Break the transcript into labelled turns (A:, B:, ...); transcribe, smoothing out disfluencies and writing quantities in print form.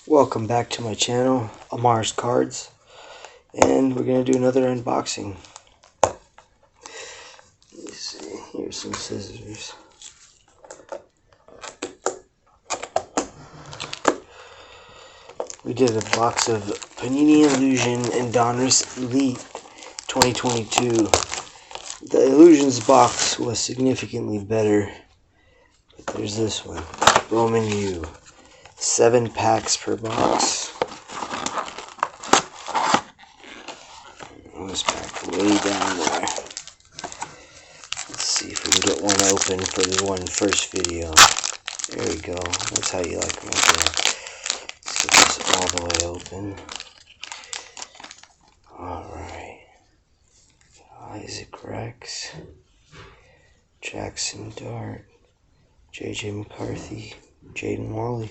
A: Welcome back to my channel, Amar'S Cards, and we're going to do another unboxing. Let's see, here's some scissors. We did a box of Panini Illusion and Donruss Elite 2022. The Illusions box was significantly better, but there's this one, Bowman U. 7 packs per box. This pack way down there. Let's see if we can get one open for the first video. There we go. That's how you like them right there. So this all the way open. Alright. Isaac Rex. Jackson Dart. JJ McCarthy. Jaden Wally.